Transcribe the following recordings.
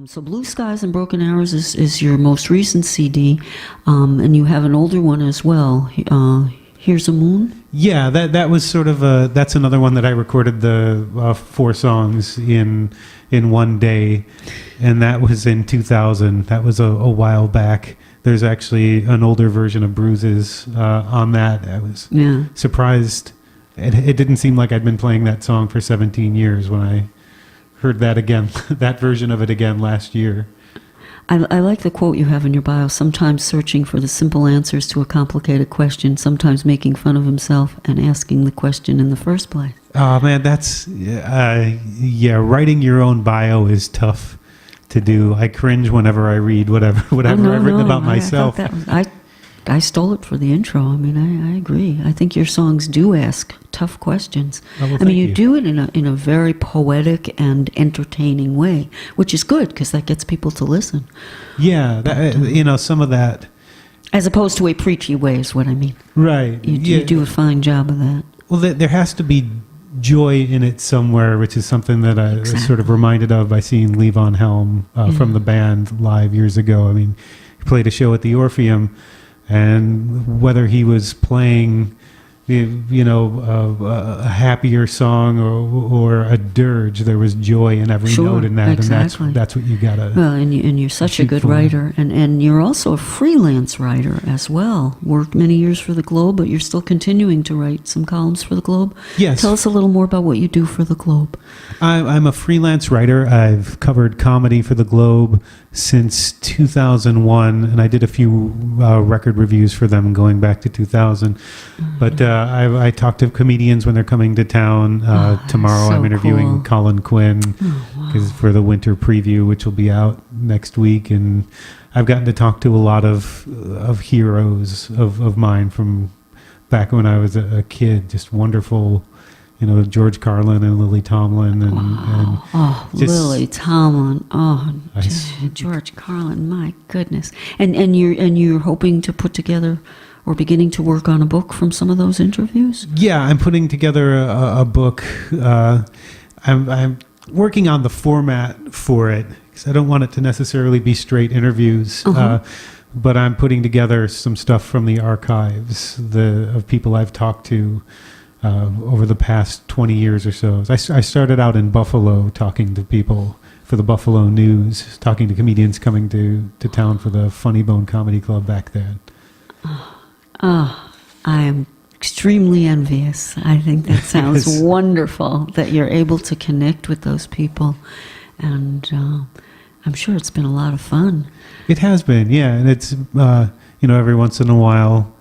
So Blue Skies and Broken Arrows is your most recent CD, and you have an older one as well. Here's a Moon? Yeah, that was sort of that's another one that I recorded the 4 songs in one day, and that was in 2000. That was a while back. There's actually an older version of Bruises on that. I was surprised. It didn't seem like I'd been playing that song for 17 years when I heard that again, that version of it again last year. I like the quote you have in your bio, sometimes searching for the simple answers to a complicated question, sometimes making fun of himself and asking the question in the first place. Oh man, that's, writing your own bio is tough to do. I cringe whenever I read whatever I've written about myself. I stole it for the intro. I mean, I agree. I think your songs do ask tough questions. Oh, well, I mean, you do it in a very poetic and entertaining way, which is good because that gets people to listen. Yeah, some of that. As opposed to a preachy way is what I mean. Right. You do a fine job of that. Well, there has to be joy in it somewhere, which is something that I was sort of reminded of by seeing Levon Helm from the band live years ago. I mean, he played a show at the Orpheum. And whether he was playing, a happier song or a dirge, there was joy in every note in that, exactly. And that's what you gotta. Well, and you're such a good writer, and you're also a freelance writer as well. Worked many years for the Globe, but you're still continuing to write some columns for the Globe. Yes. Tell us a little more about what you do for the Globe. I'm a freelance writer. I've covered comedy for the Globe since 2001, and I did a few record reviews for them going back to 2000. But I talk to comedians when they're coming to town. Tomorrow I'm interviewing Colin Quinn for the winter preview, which will be out next week. And I've gotten to talk to a lot of heroes of mine from back when I was a kid, just wonderful. George Carlin and Lily Tomlin and Lily Tomlin. George Carlin. My goodness. And you're hoping to put together or beginning to work on a book from some of those interviews? Yeah, I'm putting together a book. I'm working on the format for it because I don't want it to necessarily be straight interviews. But I'm putting together some stuff from the archives of people I've talked to over the past 20 years or so. I started out in Buffalo talking to people for the Buffalo News, talking to comedians coming to town for the Funny Bone Comedy Club back then. I am extremely envious. I think that sounds wonderful that you're able to connect with those people. And I'm sure it's been a lot of fun. It has been, yeah. And it's, every once in a while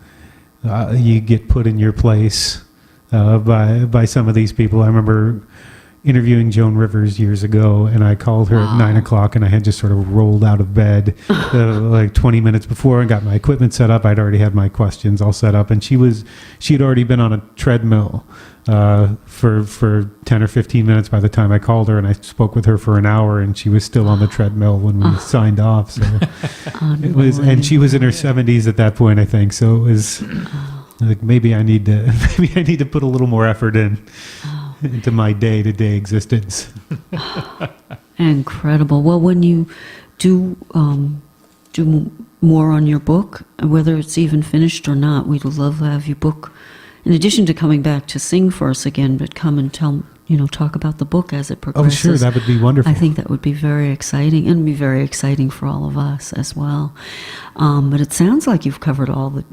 you get put in your place by some of these people. I remember interviewing Joan Rivers years ago, and I called her at 9 o'clock, and I had just sort of rolled out of bed like 20 minutes before and got my equipment set up. I'd already had my questions all set up, and she'd already been on a treadmill for 10 or 15 minutes by the time I called her, and I spoke with her for an hour, and she was still on the treadmill when we signed off. So it was, and she was in her 70s at that point, I think. So it was like maybe I need to put a little more effort into my day-to-day existence. Incredible. Well, when you do more on your book, whether it's even finished or not, we'd love to have you book, in addition to coming back to sing for us again, but come and talk about the book as it progresses. Oh, sure, that would be wonderful. I think that would be very exciting, and be very exciting for all of us as well. But it sounds like you've covered all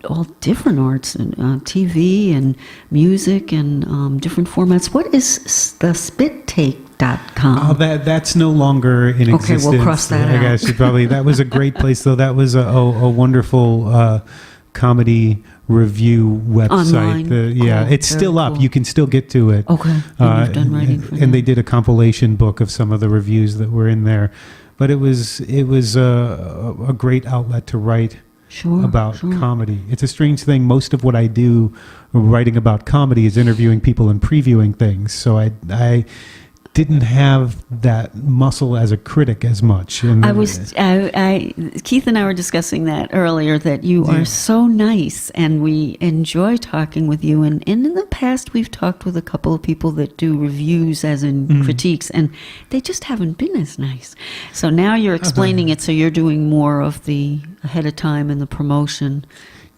different arts, and TV and music and different formats. What is the spittake.com? That's no longer in existence. Okay, we'll cross that out. I guess that was a great place, though. That was a wonderful comedy review website. Online? It's still up. Cool. You can still get to it. Okay. And you've done writing for and they did a compilation book of some of the reviews that were in there. But it was a great outlet to write about comedy. It's a strange thing. Most of what I do writing about comedy is interviewing people and previewing things. So didn't have that muscle as a critic as much. And Keith and I were discussing that earlier, that you Yeah. are so nice and we enjoy talking with you. And in the past, we've talked with a couple of people that do reviews, as in critiques, and they just haven't been as nice. So now you're explaining it, so you're doing more of the ahead of time and the promotion.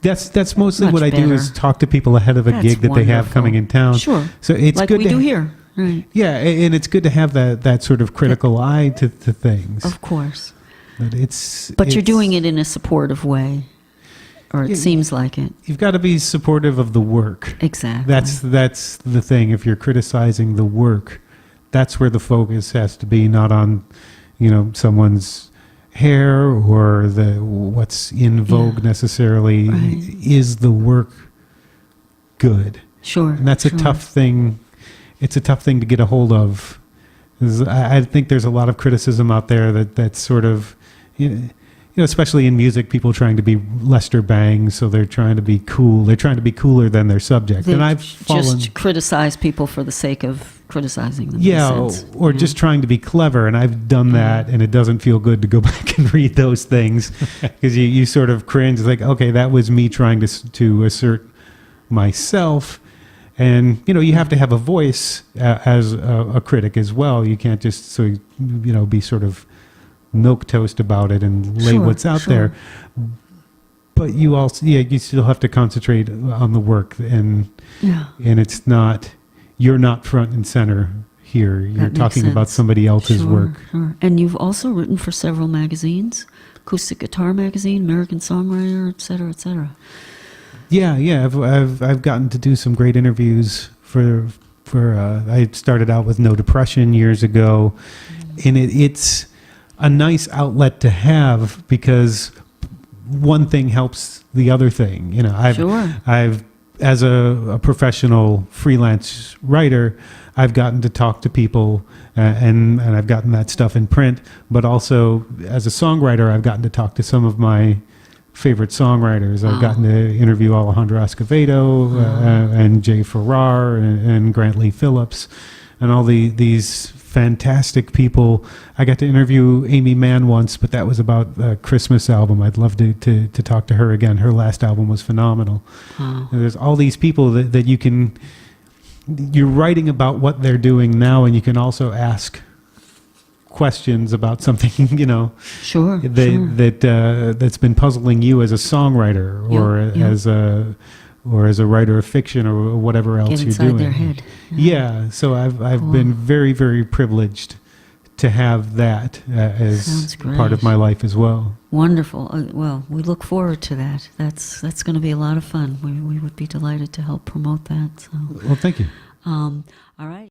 That's mostly Much what I do, better. is talk to people ahead of a That's gig that they have wonderful. coming in town. Sure. So it's Like good we to do here. Right. Yeah, and it's good to have that sort of critical eye to things. Of course. But You're doing it in a supportive way, or it Yeah. seems like it. You've got to be supportive of the work. Exactly. That's the thing. If you're criticizing the work, that's where the focus has to be, not on, someone's hair or what's in vogue necessarily. Right. Is the work good? Sure. And that's a sure. tough thing. It's a tough thing to get a hold of. I think there's a lot of criticism out there that's sort of, especially in music, people trying to be Lester Bangs, so they're trying to be cool. They're trying to be cooler than their subject. They And I've fallen, just criticize people for the sake of criticizing them. in a yeah, sense. or just trying to be clever. And I've done that, and it doesn't feel good to go back and read those things, because you sort of cringe. It's like, okay, that was me trying to assert myself. And, you have to have a voice as a critic as well. You can't just, be sort of milquetoast about it and lay Sure, what's out sure. there. But you also, you still have to concentrate on the work. And Yeah. it's not, you're not front and center here. You're That makes talking about sense. somebody else's Sure, work. sure. And you've also written for several magazines, Acoustic Guitar Magazine, American Songwriter, et cetera, et cetera. Yeah. I've gotten to do some great interviews for I started out with No Depression years ago, and it's a nice outlet to have, because one thing helps the other thing. Sure. I've as a professional freelance writer, I've gotten to talk to people, and I've gotten that stuff in print. But also as a songwriter, I've gotten to talk to some of my favorite songwriters. I've gotten to interview Alejandro Escovedo and Jay Farrar and Grant Lee Phillips and all these fantastic people. I got to interview Amy Mann once, but that was about a Christmas album. I'd love to talk to her again. Her last album was phenomenal. Wow. And there's all these people that you're writing about what they're doing now, and you can also ask questions about something, Sure. that's been puzzling you as a songwriter, or Yeah. as a writer of fiction, or whatever else Get you're inside doing. their head. Yeah, so I've Cool. been very, very privileged to have that as Sounds part of great. my life as well. Wonderful. Well, we look forward to that. That's going to be a lot of fun. We would be delighted to help promote that. So, Well, thank you. all right.